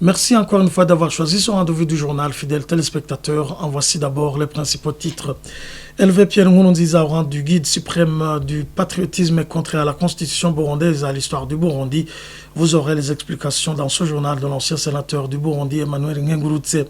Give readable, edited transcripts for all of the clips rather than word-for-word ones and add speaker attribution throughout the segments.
Speaker 1: Merci encore une fois d'avoir choisi ce rendez-vous du journal, fidèles téléspectateurs. En voici d'abord les principaux titres. Élevé Pierre Nkurunziza au rang du guide suprême du patriotisme et contraire à la constitution burundaise et à l'histoire du Burundi. Vous aurez les explications dans ce journal de l'ancien sénateur du Burundi, Emmanuel Ngengurutse.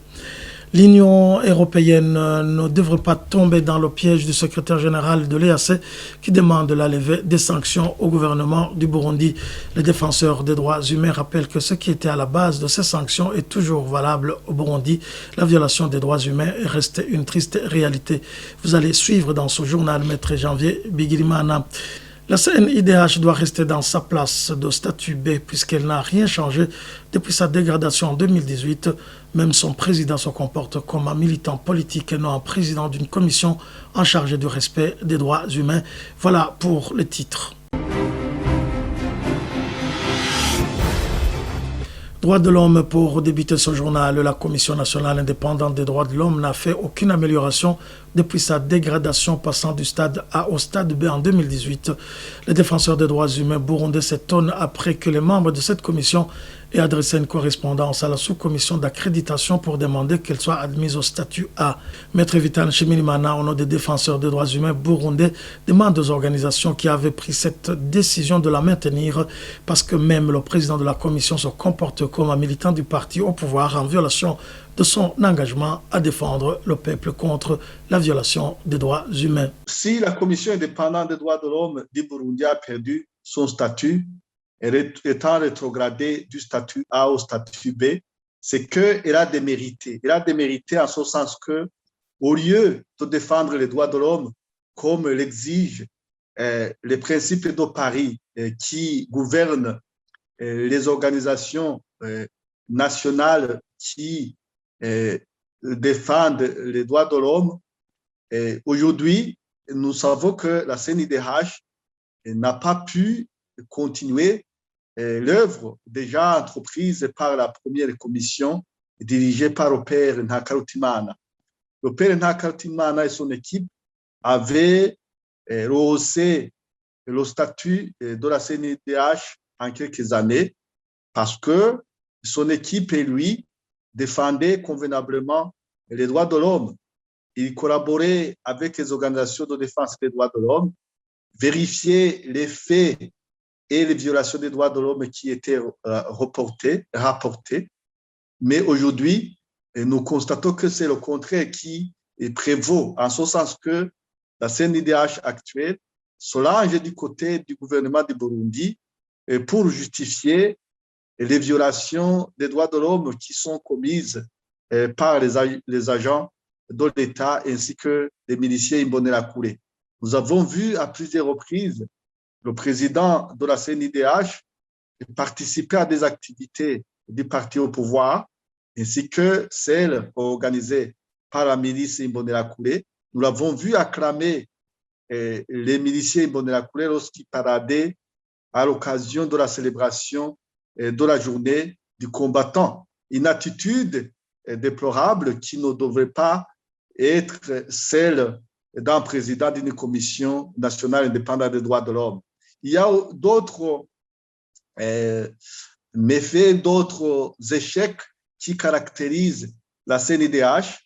Speaker 1: L'Union européenne ne devrait pas tomber dans le piège du secrétaire général de l'EAC qui demande la levée des sanctions au gouvernement du Burundi. Les défenseurs des droits humains rappellent que ce qui était à la base de ces sanctions est toujours valable au Burundi. La violation des droits humains est restée une triste réalité. Vous allez suivre dans ce journal Maître Janvier Bigirimana. La CNIDH doit rester dans sa place de statut B puisqu'elle n'a rien changé depuis sa dégradation en 2018. Même son président se comporte comme un militant politique et non un président d'une commission en charge du respect des droits humains. Voilà pour les titres. Droits de l'homme, pour débuter ce journal, la Commission nationale indépendante des droits de l'homme n'a fait aucune amélioration depuis sa dégradation passant du stade A au stade B en 2018. Les défenseurs des droits humains burundais s'étonnent après que les membres de cette commission aient adressé une correspondance à la sous-commission d'accréditation pour demander qu'elle soit admise au statut A. Maître Vital Nshimirimana, au nom des défenseurs des droits humains burundais, demande aux organisations qui avaient pris cette décision de la maintenir parce que même le président de la commission se comporte comme un militant du parti au pouvoir en violation de son engagement à défendre le peuple contre la violation des droits humains.
Speaker 2: Si la Commission indépendante des droits de l'homme du Burundi a perdu son statut, étant rétrogradée du statut A au statut B, c'est qu'elle a démérité. Elle a démérité en ce sens que, au lieu de défendre les droits de l'homme comme l'exigent les principes de Paris qui gouvernent les organisations nationales qui défendent les droits de l'homme, aujourd'hui, nous savons que la CNIDH n'a pas pu continuer l'œuvre déjà entreprise par la première commission dirigée par le père Ntakarutimana. Le père Ntakarutimana et son équipe avaient rehaussé le statut de la CNIDH en quelques années parce que son équipe et lui défendaient convenablement les droits de l'homme. Il collaborait avec les organisations de défense des droits de l'homme, vérifiait les faits et les violations des droits de l'homme qui étaient rapportées. Mais aujourd'hui, nous constatons que c'est le contraire qui prévaut, en ce sens que la CNIDH actuelle se range du côté du gouvernement du Burundi pour justifier les violations des droits de l'homme qui sont commises par les agents de l'État ainsi que les miliciens Imbonerakure. Nous avons vu à plusieurs reprises le président de la CNIDH participer à des activités du parti au pouvoir ainsi que celles organisées par la milice Imbonerakure. Nous l'avons vu acclamer les miliciens Imbonerakure lorsqu'ils paradaient à l'occasion de la célébration de la journée du combattant. Une attitude déplorable qui ne devrait pas être celle d'un président d'une commission nationale indépendante des droits de l'homme. Il y a d'autres méfaits, d'autres échecs qui caractérisent la CNIDH,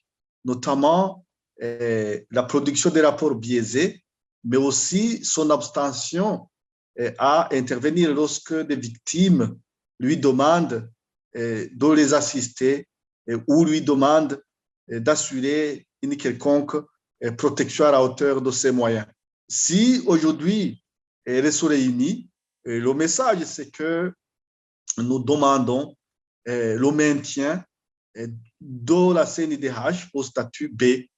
Speaker 2: notamment la production des rapports biaisés, mais aussi son abstention à intervenir lorsque des victimes lui demandent de les assister ou lui demandent d'assurer une quelconque protection à la hauteur de ses moyens. Si aujourd'hui elle se réunit, le message c'est que nous demandons le maintien de la CNIDH au statut B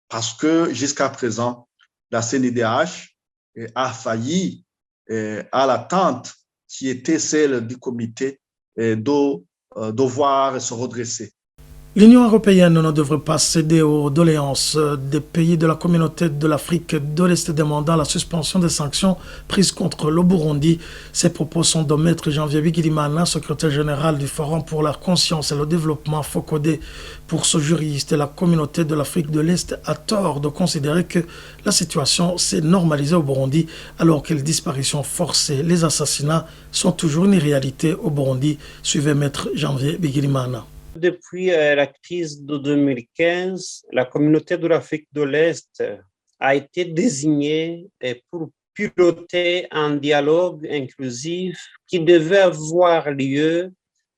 Speaker 2: parce que jusqu'à présent, la CNIDH a failli à l'attente qui était celle du comité de devoir se redresser.
Speaker 1: L'Union européenne ne devrait pas céder aux doléances des pays de la communauté de l'Afrique de l'Est demandant la suspension des sanctions prises contre le Burundi. Ces propos sont de Maître Janvier Bigirimana, secrétaire général du Forum pour la conscience et le développement FOCODE. Pour ce juriste, la communauté de l'Afrique de l'Est a tort de considérer que la situation s'est normalisée au Burundi alors que les disparitions forcées, les assassinats sont toujours une réalité au Burundi. Suivez Maître Janvier Bigirimana.
Speaker 3: Depuis la crise de 2015, la communauté de l'Afrique de l'Est a été désignée pour piloter un dialogue inclusif qui devait avoir lieu,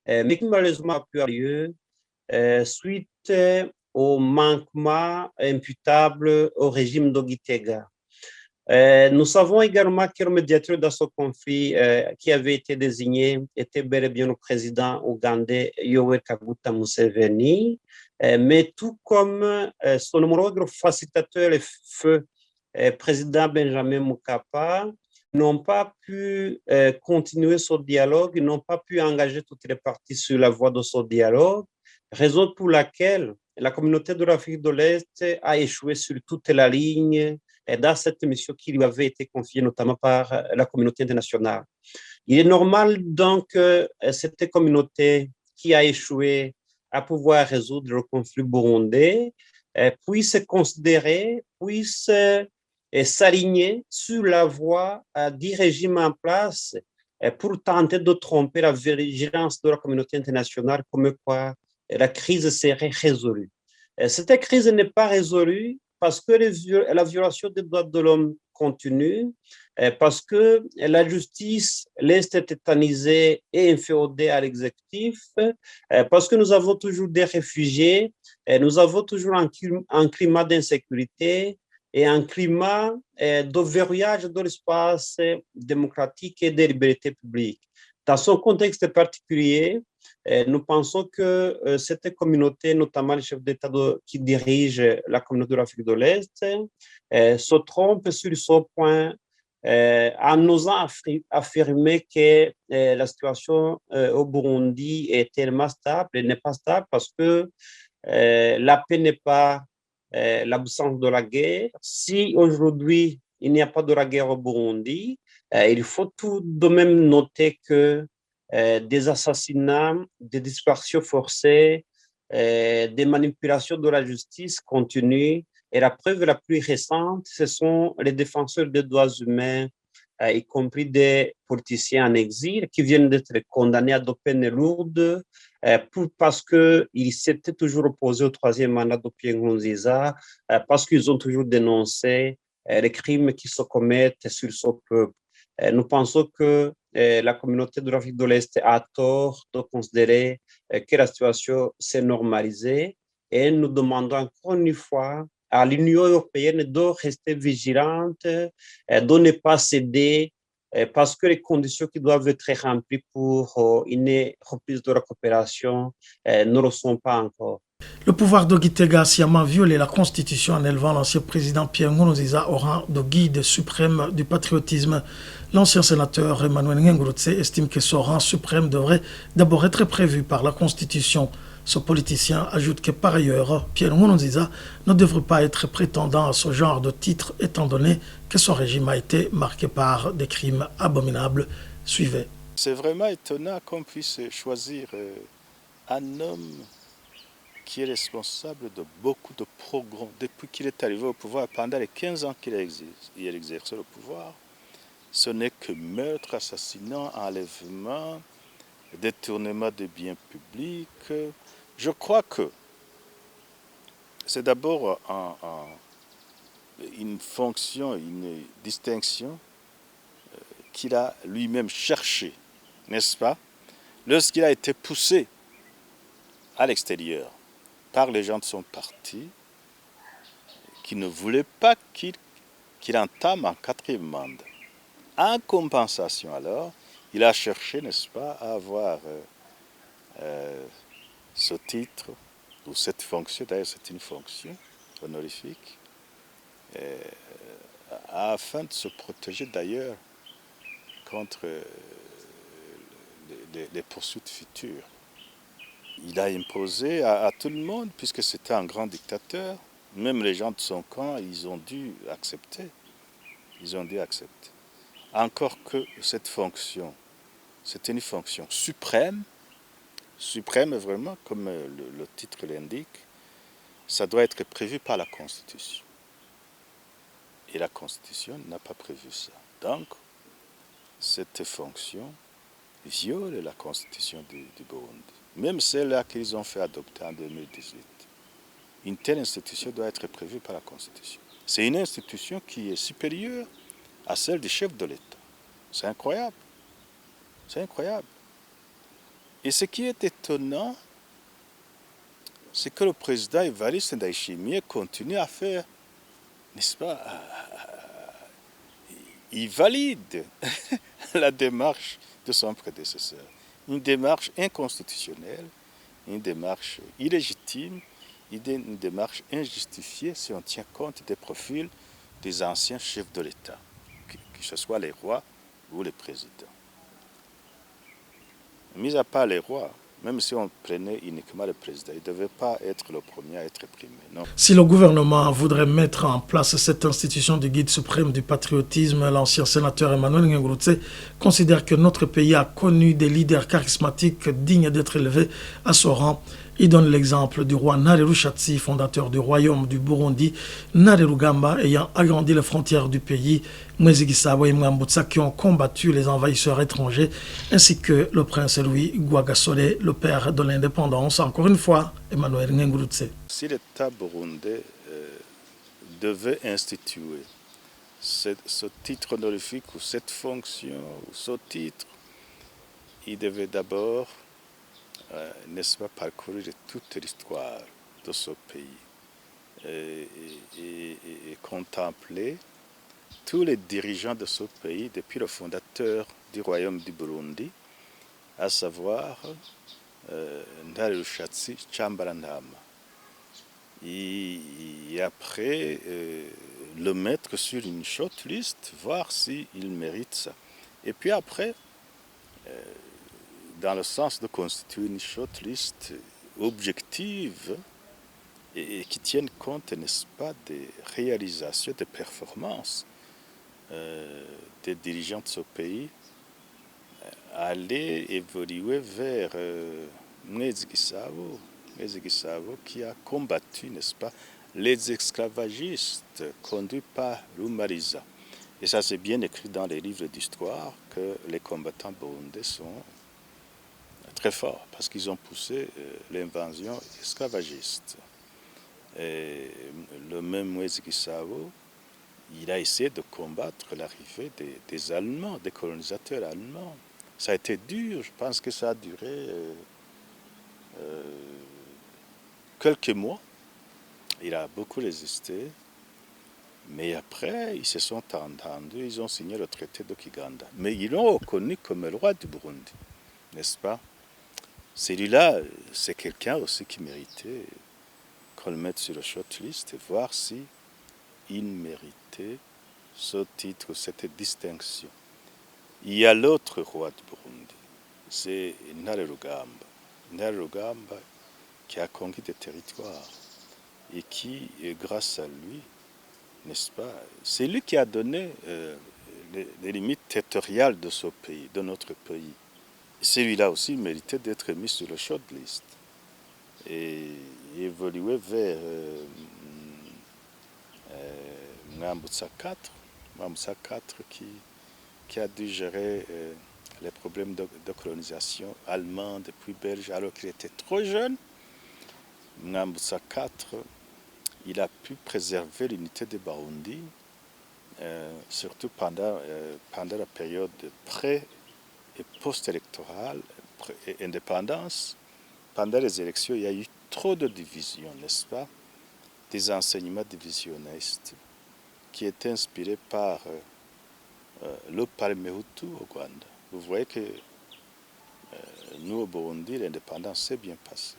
Speaker 3: mais qui malheureusement n'a pu avoir lieu suite au manquement imputable au régime d'Ogitega. Nous savons également que le médiateur dans ce conflit qui avait été désigné était bel et bien le président ougandais Yoweri Kaguta Museveni, mais tout comme son homologue facilitateur et feu président Benjamin Mkapa n'ont pas pu continuer ce dialogue, n'ont pas pu engager toutes les parties sur la voie de ce dialogue, raison pour laquelle la communauté de l'Afrique de l'Est a échoué sur toute la ligne dans cette mission qui lui avait été confiée notamment par la communauté internationale. Il est normal donc que cette communauté qui a échoué à pouvoir résoudre le conflit burundais puisse considérer, puisse s'aligner sur la voie du régime en place pour tenter de tromper la vigilance de la communauté internationale comme quoi la crise serait résolue. Cette crise n'est pas résolue parce que la violation des droits de l'homme continue, parce que la justice reste tétanisée et inféodée à l'exécutif, parce que nous avons toujours des réfugiés, nous avons toujours un climat d'insécurité et un climat de verrouillage de l'espace démocratique et des libertés publiques. Dans son contexte particulier, nous pensons que cette communauté, notamment les chefs d'État qui dirigent la communauté de l'Afrique de l'Est, se trompent sur ce point en osant affirmer que la situation au Burundi est tellement stable. Elle n'est pas stable parce que la paix n'est pas l'absence de la guerre. Si aujourd'hui, il n'y a pas de la guerre au Burundi, il faut tout de même noter que des assassinats, des disparitions forcées, des manipulations de la justice continuent. Et la preuve la plus récente, ce sont les défenseurs des droits humains, y compris des politiciens en exil, qui viennent d'être condamnés à des peines lourdes parce qu'ils s'étaient toujours opposés au troisième mandat de Pierre Nkurunziza, parce qu'ils ont toujours dénoncé les crimes qui se commettent sur ce peuple. Nous pensons que la communauté de l'Afrique de l'Est a tort de considérer que la situation s'est normalisée et nous demandons encore une fois à l'Union européenne de rester vigilante, de ne pas céder parce que les conditions qui doivent être remplies pour une reprise de la coopération ne le sont pas encore.
Speaker 1: Le pouvoir d'Ogitega a sciemment violé la Constitution en élevant l'ancien président Pierre Nkurunziza au rang de guide suprême du patriotisme. L'ancien sénateur Emmanuel Ngengurutse estime que ce rang suprême devrait d'abord être prévu par la Constitution. Ce politicien ajoute que par ailleurs, Pierre Nkurunziza ne devrait pas être prétendant à ce genre de titre étant donné que son régime a été marqué par des crimes abominables. Suivez.
Speaker 4: C'est vraiment étonnant qu'on puisse choisir un homme qui est responsable de beaucoup de programmes depuis qu'il est arrivé au pouvoir, pendant les 15 ans qu'il a exercé le pouvoir. Ce n'est que meurtre, assassinat, enlèvement, détournement des biens publics. Je crois que c'est d'abord une fonction, une distinction qu'il a lui-même cherché, n'est-ce pas, lorsqu'il a été poussé à l'extérieur par les gens de son parti qui ne voulaient pas qu'il entame un quatrième mandat. En compensation alors, il a cherché, n'est-ce pas, à avoir ce titre ou cette fonction, d'ailleurs c'est une fonction honorifique, afin de se protéger d'ailleurs contre les poursuites futures. Il a imposé à tout le monde, puisque c'était un grand dictateur. Même les gens de son camp, ils ont dû accepter. Ils ont dû accepter. Encore que cette fonction, c'était une fonction suprême vraiment, comme le titre l'indique, ça doit être prévu par la Constitution. Et la Constitution n'a pas prévu ça. Donc, cette fonction viole la Constitution du Burundi. Même celle-là qu'ils ont fait adopter en 2018. Une telle institution doit être prévue par la Constitution. C'est une institution qui est supérieure à celle du chef de l'État. C'est incroyable. C'est incroyable. Et ce qui est étonnant, c'est que le président Evariste Ndayishimiye continue à faire, n'est-ce pas, il valide la démarche de son prédécesseur. Une démarche inconstitutionnelle, une démarche illégitime, une démarche injustifiée si on tient compte des profils des anciens chefs de l'État, que ce soit les rois ou les présidents. Mis à part les rois, même si on prenait uniquement le président, il ne devait pas être le premier à être primé. Non.
Speaker 1: Si le gouvernement voudrait mettre en place cette institution du guide suprême du patriotisme, l'ancien sénateur Emmanuel Ngurutse considère que notre pays a connu des leaders charismatiques dignes d'être élevés à ce rang. Il donne l'exemple du roi Nareru-Shatsi, fondateur du royaume du Burundi, Nareru-Gamba ayant agrandi les frontières du pays, Mwezi Gisabo et Mwambutsa qui ont combattu les envahisseurs étrangers, ainsi que le prince Louis Gwagasole, le père de l'indépendance. Encore une fois, Emmanuel Ngurutse.
Speaker 4: Si l'État burundais devait instituer ce titre honorifique ou cette fonction ou ce titre, il devait d'abord n'est-ce pas, parcourir toute l'histoire de ce pays et contempler tous les dirigeants de ce pays depuis le fondateur du royaume du Burundi, à savoir Ndarirushatsi Tchambalantama. Et après, le mettre sur une shortlist, voir s'il mérite ça. Et puis après, dans le sens de constituer une shortlist objective et qui tienne compte, n'est-ce pas, des réalisations, des performances des dirigeants de ce pays, aller évoluer vers Mwezi Gisabo qui a combattu, n'est-ce pas, les esclavagistes conduits par Rumariza. Et ça, c'est bien écrit dans les livres d'histoire que les combattants burundais sont très forts parce qu'ils ont poussé l'invasion esclavagiste. Et le même Mwezi Gisabo, il a essayé de combattre l'arrivée des Allemands, des colonisateurs allemands. Ça a été dur, je pense que ça a duré quelques mois. Il a beaucoup résisté, mais après, ils se sont entendus, ils ont signé le traité de Kiganda. Mais ils l'ont reconnu comme le roi du Burundi, n'est-ce pas? Celui-là, c'est quelqu'un aussi qui méritait qu'on le mette sur le shortlist et voir si il méritait ce titre, cette distinction. Il y a l'autre roi du Burundi, c'est Nareru-Gamba. Nareru-Gamba qui a conquis des territoires et qui, grâce à lui, n'est-ce pas, c'est lui qui a donné les limites territoriales de ce pays, de notre pays. Celui-là aussi méritait d'être mis sur le shortlist et évoluer vers Mwambutsa IV qui a dû gérer les problèmes de colonisation allemande puis belge alors qu'il était trop jeune. Mwambutsa IV, il a pu préserver l'unité de Burundi, surtout pendant la période pré- et post-électorale, indépendance. Pendant les élections, il y a eu trop de divisions, n'est-ce pas? Des enseignements divisionnistes qui étaient inspirés par le Parmehutu au Rwanda. Vous voyez que nous, au Burundi, l'indépendance s'est bien passée.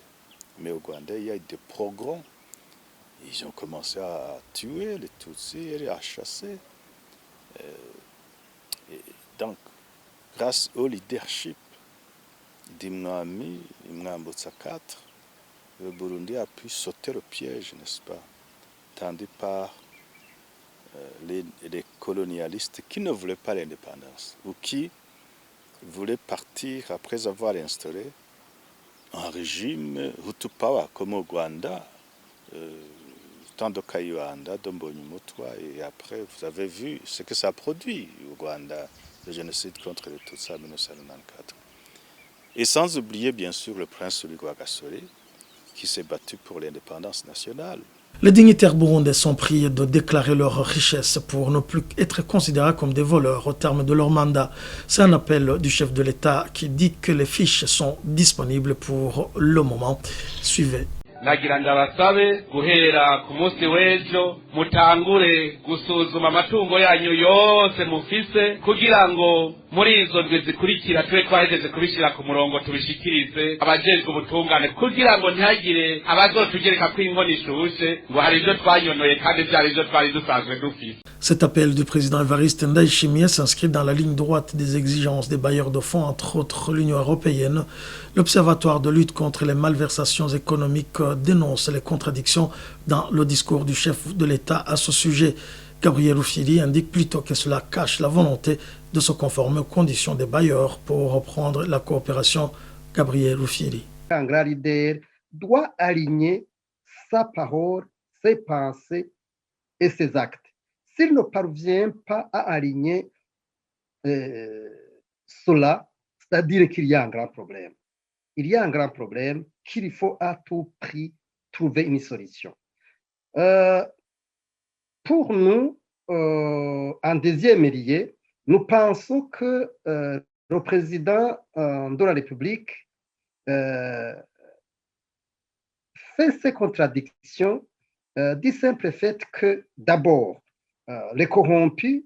Speaker 4: Mais au Rwanda, il y a eu des pogroms. Ils ont commencé à tuer les Tutsis et à chasser. Et donc, grâce au leadership d'Imwami, Imwambutsa 4, le Burundi a pu sauter le piège, n'est-ce pas, tendu par les colonialistes qui ne voulaient pas l'indépendance ou qui voulaient partir après avoir instauré un régime Hutu Power comme au Rwanda, tant de Kayibanda, de Mbonyumutwa, et après vous avez vu ce que ça a produit au Rwanda, le génocide contre les Tutsis en 1994. Et sans oublier bien sûr le prince Rugwa Gasore qui s'est battu pour l'indépendance nationale.
Speaker 1: Les dignitaires burundais sont priés de déclarer leurs richesses pour ne plus être considérés comme des voleurs au terme de leur mandat. C'est un appel du chef de l'État qui dit que les fiches sont disponibles pour le moment. Suivez.
Speaker 5: nagira ndabasabe guhera ku munsi w'ejo mutangure gusuzuma amatungo yanyu yose mufise kugira ngo muri izo ndwi zikurikira tube twahejeje kubishyira ku murongo tubishikirize abajejwe ubutungane kugira ngo ntihagire abazotugereka ko inkoni ishushe ngo hari ibyo twanyonoye kandi byari ibyo twari dusanzwe dufise.
Speaker 1: Cet appel du président Evariste Ndayishimiye s'inscrit dans la ligne droite des exigences des bailleurs de fonds, entre autres l'Union européenne. L'Observatoire de lutte contre les malversations économiques dénonce les contradictions dans le discours du chef de l'État à ce sujet. Gabriel Rufyiri indique plutôt que cela cache la volonté de se conformer aux conditions des bailleurs pour reprendre la coopération. Gabriel Rufyiri.
Speaker 6: Un grand leader doit aligner sa parole, ses pensées et ses actes. S'il ne parvient pas à aligner cela, c'est-à-dire qu'il y a un grand problème. Il y a un grand problème qu'il faut à tout prix trouver une solution. Pour nous, en deuxième lieu, nous pensons que le président de la République fait ces contradictions du simple fait que, d'abord, les corrompus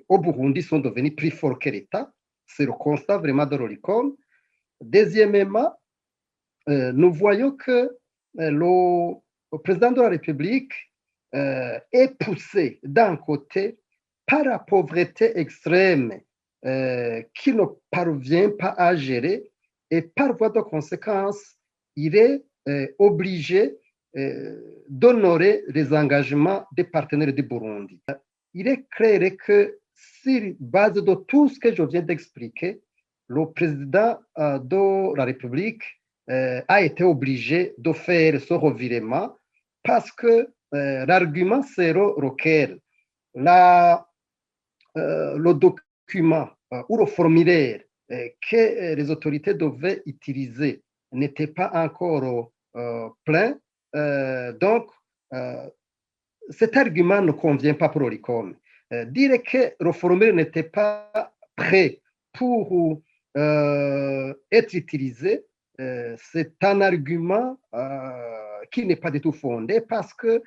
Speaker 6: au Burundi sont devenus plus forts que l'État. C'est le constat vraiment de l'ORICOM. Deuxièmement, nous voyons que le président de la République est poussé d'un côté par la pauvreté extrême qu'il ne parvient pas à gérer et par voie de conséquence, il est obligé d'honorer les engagements des partenaires du Burundi. Il est clair que sur base de tout ce que je viens d'expliquer, le président de la République a été obligé de faire ce revirement parce que l'argument c'est lequel le document ou le formulaire que les autorités devaient utiliser n'était pas encore plein. Donc, cet argument ne convient pas pour l'ORICOM. Dire que le formulaire n'était pas prêt pour être utilisé, c'est un argument qui n'est pas du tout fondé parce que,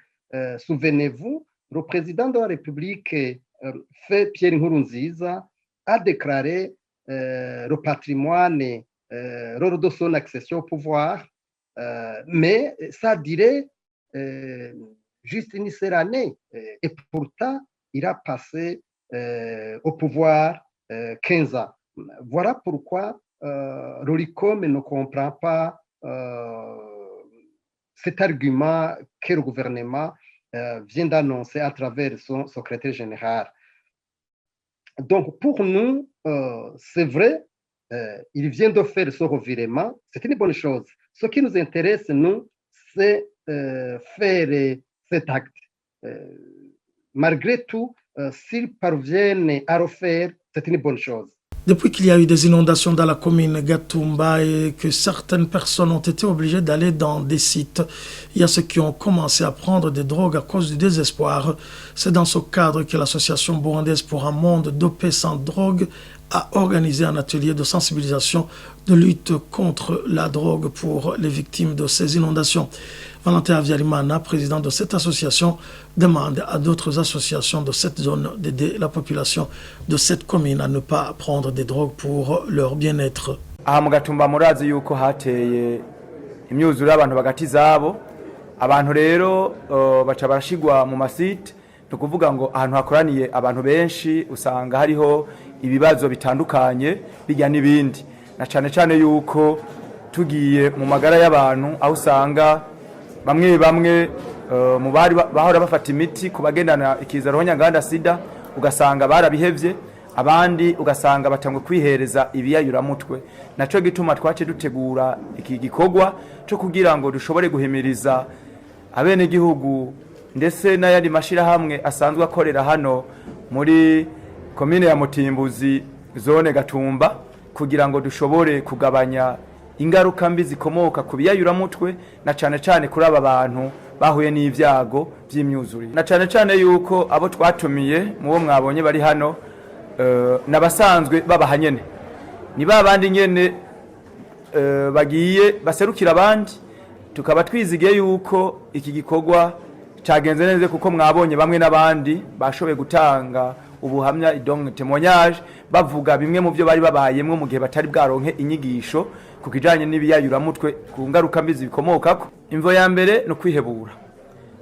Speaker 6: souvenez-vous, le président de la République, Pierre Nkurunziza, a déclaré le patrimoine lors de son accession au pouvoir, mais ça dirait juste une seule année. Et pourtant, il a passé au pouvoir 15 ans. Voilà pourquoi l'ORICOM ne comprend pas cet argument que le gouvernement vient d'annoncer à travers son secrétaire général. Donc, pour nous, c'est vrai, il vient de faire ce revirement, c'est une bonne chose. Ce qui nous intéresse, nous, c'est faire cet acte. Malgré tout, s'ils parviennent à le faire, c'est une bonne chose.
Speaker 1: Depuis qu'il y a eu des inondations dans la commune Gatumba et que certaines personnes ont été obligées d'aller dans des sites, il y a ceux qui ont commencé à prendre des drogues à cause du désespoir. C'est dans ce cadre que l'association burundaise pour un monde de paix sans drogue a organisé un atelier de sensibilisation de lutte contre la drogue pour les victimes de ces inondations. Valentin Avialimana, président de cette association, demande à d'autres associations de cette zone d'aider la population de cette commune à ne pas prendre des drogues pour leur bien-être.
Speaker 7: Aha mu Gatumba murazi yuko hateye imyuzure abantu bagati zabo abantu rero baca barashigwa mu masite tukuvuga ngo ahantu hakoraniye abantu benshi usanga hariho ibibazo bitandukanye bijya n'ibindi na cyane cyane yuko tugiye mu magara y'abantu aho usanga bamwe bamwe mu bari bahora bafata imiti ku bagendana ikizaro nyanganda sida ugasanga barabihevye abandi ugasanga batangwe kwihereza ibiyayuramutwe naco gituma twace dutegura iki gikorwa cyo kugira ngo dushobore guhimiriza abene gihugu ndetse n'ayandi mashira hamwe asanzwe akorera hano muri komine ya Mutimbuzi zone Gatumba kugira ngo dushobore kugabanya ingaruka mbi zikomoka ku biyayuramutwe na cyane cyane kuri aba bantu bahuye n'ivyago by'imyuzurire na cyane cyane yuko abo twatumiye mu bo mwabonye bari hano nabasanzwe babahanyene ni babandi nyene bagiye baserukira abandi tukaba twizigiye yuko iki gikorwa cagenze neza kuko mwabonye bamwe n'abandi bashoboye gutanga ubuhamya donc témoignage bavuga bimwe mu byo bari babayemwe mu gihe batari bwaronke inyigisho kukijanye n'ibiyayuramutwe ku ngaruka mbi zikomokako imvo ya mbere no kwihebura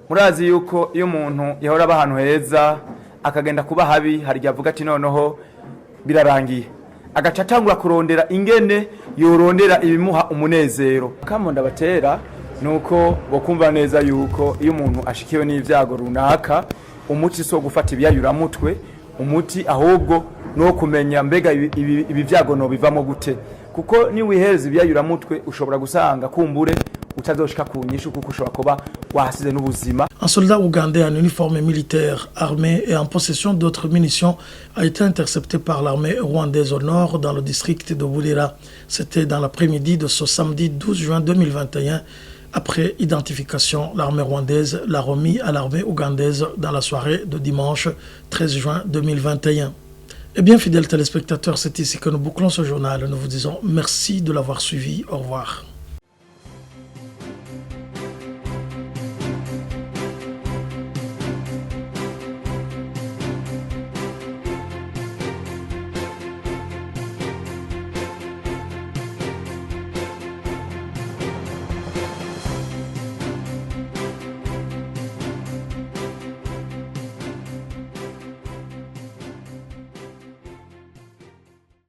Speaker 7: murazi yuko iyo umuntu yahora abahantu heza akagenda kuba habi hari yavuga ati noneho birarangiye agaca atangura kurondera ingene yorondera ibimuha umunezero kamonda batera nuko bokumva neza yuko iyo umuntu ashikiwe n'ivyago runaka umuti so gufata ibiyayuramutwe umuti ahubwo no kumenya mbega ibi vyago no bivamo gute kuko ni wihereza ibiyayuramutwe ushobora gusanga kumbure utazoshika kunyishu kuko ushobora kuba wahasize n'ubuzima.
Speaker 1: Un soldat ougandais en uniforme militaire armé et en possession d'autres munitions a été intercepté par l'armée rwandaise au nord dans le district de Bulera. C'était dans l'après-midi de ce samedi 12 juin 2021. Après identification, l'armée rwandaise l'a remis à l'armée ougandaise dans la soirée de dimanche 13 juin 2021. Eh bien, fidèles téléspectateurs, c'est ici que nous bouclons ce journal. Nous vous disons merci de l'avoir suivi. Au revoir.